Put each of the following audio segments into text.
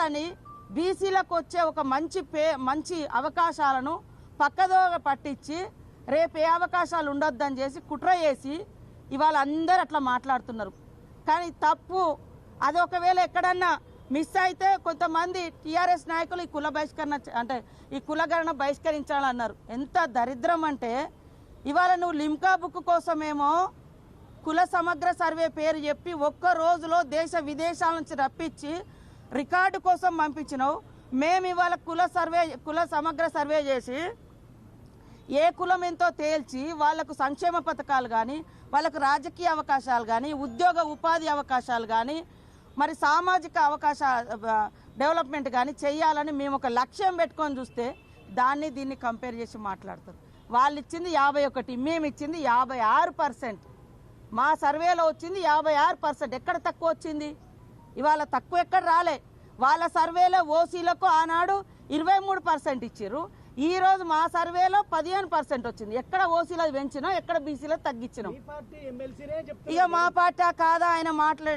కానీ బీసీలకు వచ్చే ఒక మంచి అవకాశాలను పక్కదోవ పట్టించి రేపు ఏ అవకాశాలు ఉండొద్దని చేసి కుట్ర చేసి ఇవాళ అందరూ అట్లా మాట్లాడుతున్నారు. కానీ తప్పు. అది ఒకవేళ ఎక్కడన్నా మిస్ అయితే కొంతమంది టీఆర్ఎస్ నాయకులు ఈ కుల బహిష్కరణ అంటే ఈ కులగణన బహిష్కరించాలన్నారు. ఎంత దరిద్రం అంటే ఇవాళ నువ్వు లిమ్కా బుక్ కోసమేమో కుల సమగ్ర సర్వే పేరు చెప్పి ఒక్క రోజులో దేశ విదేశాల నుంచి రప్పించి రికార్డు కోసం పంపించినావు. మేము ఇవాళ కుల సమగ్ర సర్వే చేసి ఏ కులం ఎంతో తేల్చి వాళ్లకు సంక్షేమ పథకాలు కానీ వాళ్ళకు రాజకీయ అవకాశాలు కానీ ఉద్యోగ ఉపాధి అవకాశాలు కానీ మరి సామాజిక డెవలప్మెంట్ కానీ చేయాలని మేము ఒక లక్ష్యం పెట్టుకొని చూస్తే దీన్ని కంపేర్ చేసి మాట్లాడతారు. వాళ్ళు ఇచ్చింది 51, మేము ఇచ్చింది 56%. మా సర్వేలో వచ్చింది 56%. ఎక్కడ తక్కువ వచ్చింది? ఇవాళ తక్కువ ఎక్కడ రాలే. వాళ్ళ సర్వేలో ఓసీలకు ఆనాడు 23% ఇచ్చారు. ఈ రోజు మా సర్వేలో 15% వచ్చింది. ఎక్కడ ఓసీలో పెంచినాం, ఎక్కడ బీసీలో తగ్గించినాం. ఇక మా పార్టీ కాదా ఆయన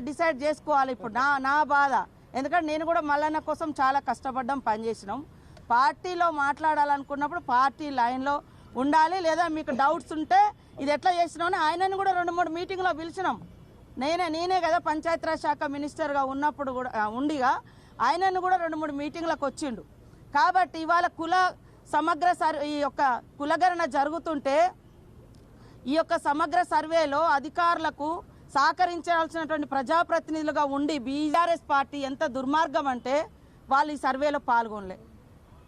డిసైడ్ చేసుకోవాలి. ఇప్పుడు నా బాధ. ఎందుకంటే నేను కూడా మల్లన్న కోసం చాలా కష్టపడ్డాం, పనిచేసినాం. పార్టీలో మాట్లాడాలనుకున్నప్పుడు పార్టీ లైన్లో ఉండాలి. లేదా మీకు డౌట్స్ ఉంటే ఇది ఎట్లా చేసినామని ఆయనని కూడా 2-3 మీటింగ్లో పిలిచినాం. నేనే కదా పంచాయతీరాజ్ శాఖ మినిస్టర్గా ఉన్నప్పుడు కూడా ఉండిగా ఆయనను కూడా 2-3 మీటింగ్లకు వచ్చిండు. కాబట్టి ఇవాళ ఈ యొక్క కులగణన జరుగుతుంటే ఈ యొక్క సమగ్ర సర్వేలో అధికారులకు సహకరించాల్సినటువంటి ప్రజాప్రతినిధులుగా ఉండి బీఆర్ఎస్ పార్టీ ఎంత దుర్మార్గం అంటే వాళ్ళు ఈ సర్వేలో పాల్గొనలే.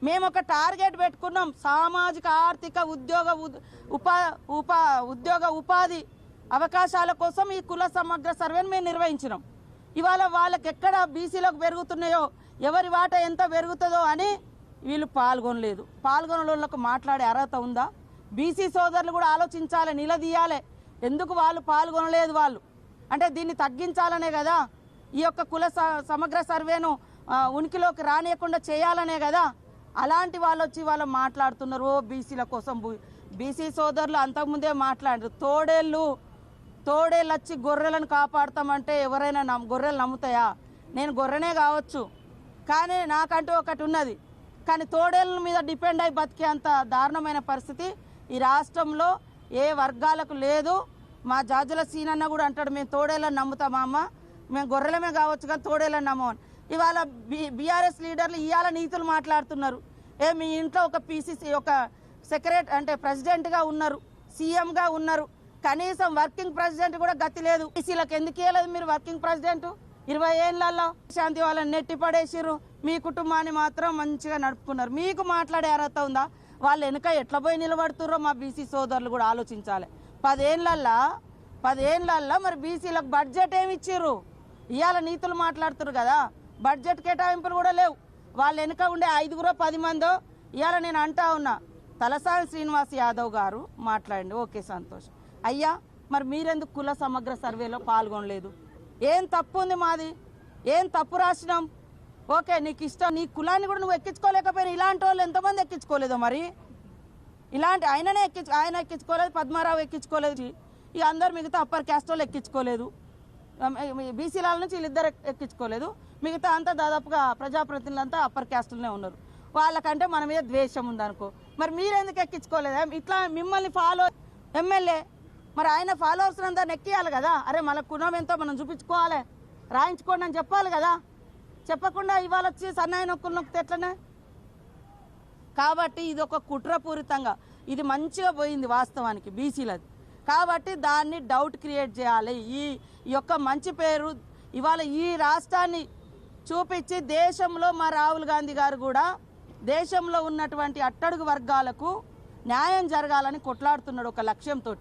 మేము ఒక టార్గెట్ పెట్టుకున్నాం, సామాజిక ఆర్థిక ఉద్యోగ ఉపాధి అవకాశాల కోసం ఈ కుల సమగ్ర సర్వేను మేము నిర్వహించినాం. ఇవాళ వాళ్ళకి ఎక్కడ బీసీలకు పెరుగుతున్నాయో ఎవరి వాటా ఎంత పెరుగుతుందో అని వీళ్ళు పాల్గొనలేదు. పాల్గొనలకు మాట్లాడే అర్హత ఉందా? బీసీ సోదరులు కూడా ఆలోచించాలి, నిలదీయాలి. ఎందుకు వాళ్ళు పాల్గొనలేదు? వాళ్ళు అంటే దీన్ని తగ్గించాలనే కదా, ఈ యొక్క కుల సమగ్ర సర్వేను ఉనికిలోకి రానియకుండా చేయాలనే కదా. అలాంటి వాళ్ళు వచ్చి వాళ్ళు మాట్లాడుతున్నారు బీసీల కోసం. బీసీ సోదరులు అంతకుముందే మాట్లాడారు. తోడేళ్ళు వచ్చి గొర్రెలను కాపాడతామంటే ఎవరైనా గొర్రెలు నమ్ముతాయా? నేను గొర్రెనే కావచ్చు, కానీ నాకంటూ ఒకటి ఉన్నది. కానీ తోడేళ్ళ మీద డిపెండ్ అయి బతికే అంత దారుణమైన పరిస్థితి ఈ రాష్ట్రంలో ఏ వర్గాలకు లేదు. మా జాజుల సీనన్న కూడా అంటాడు, మేము తోడేళ్ళని నమ్ముతామా అమ్మ, మేము గొర్రెలమే కావచ్చు కానీ తోడేళ్ళని నమ్మని. ఇవాళ బీఆర్ఎస్ లీడర్లు ఇవాళ నీతులు మాట్లాడుతున్నారు. మీ ఇంట్లో ఒక పీసీసీ ఒక ప్రెసిడెంట్గా ఉన్నారు, సీఎంగా ఉన్నారు, కనీసం వర్కింగ్ ప్రెసిడెంట్ కూడా గతి లేదు. బీసీలకు ఎందుకు ఇవ్వలేదు మీరు వర్కింగ్ ప్రెసిడెంట్? 20 ఏళ్లలో శాంతి వాళ్ళని నెట్టి పడేసిర్రు, మీ కుటుంబాన్ని మాత్రం మంచిగా నడుపుకున్నారు. మీకు మాట్లాడే అర్హత ఉందా? వాళ్ళు వెనుక ఎట్లా పోయి నిలబడుతుర్రో మా బీసీ సోదరులు కూడా ఆలోచించాలి. 10 ఏళ్లల్లో మరి బీసీలకు బడ్జెట్ ఏమి ఇచ్చిర్రు? ఇవాళ నీతులు మాట్లాడుతున్నారు కదా, బడ్జెట్ కేటాయింపులు కూడా లేవు. వాళ్ళు వెనుక ఉండే 5-10 మందో ఇవాళ నేను అంటా ఉన్నా. తలసాని శ్రీనివాస్ యాదవ్ గారు మాట్లాడండి, ఓకే సంతోషం. అయ్యా మరి మీరెందుకు కుల సమగ్ర సర్వేలో పాల్గొనలేదు? ఏం తప్పు ఉంది మాది? ఏం తప్పు రాసినాం? ఓకే, నీకు ఇష్టం, నీ కులాన్ని కూడా నువ్వు ఎక్కించుకోలేకపోయినా ఇలాంటి వాళ్ళు ఎంతమంది ఎక్కించుకోలేదో మరి. ఇలాంటి ఆయన ఎక్కించుకోలేదు, పద్మారావు ఎక్కించుకోలేదు, ఇక అందరు మిగతా అప్పర్ క్యాస్ట్ వాళ్ళు ఎక్కించుకోలేదు, బీసీల నుంచి వీళ్ళిద్దరు ఎక్కించుకోలేదు, మిగతా అంతా దాదాపుగా ప్రజాప్రతినిధులంతా అప్పర్ క్యాస్ట్లోనే ఉన్నారు. వాళ్ళకంటే మన మీద ద్వేషం ఉందనుకో, మరి మీరెందుకు ఎక్కించుకోలేదా? ఇట్లా మిమ్మల్ని ఫాలో ఎమ్మెల్యే మరి ఆయన ఫాలోవర్స్ అందరిని ఎక్కియాలి కదా. అరే మన కులం ఎంతో మనం చూపించుకోవాలి, రాయించుకోండి అని చెప్పాలి కదా. చెప్పకుండా ఇవాళ వచ్చి సన్నాయి నొక్కులు నొక్కితే ఎట్లనే? కాబట్టి ఇది ఒక కుట్రపూరితంగా ఇది మంచిగా పోయింది వాస్తవానికి బీసీలది. కాబట్టి దాన్ని డౌట్ క్రియేట్ చేయాలి. ఈ యొక్క మంచి పేరు ఇవాళ ఈ రాష్ట్రాన్ని చూపించి దేశంలో మా రాహుల్ గాంధీ గారు కూడా దేశంలో ఉన్నటువంటి అట్టడుగు వర్గాలకు న్యాయం జరగాలని కొట్లాడుతున్నాడు ఒక లక్ష్యంతో.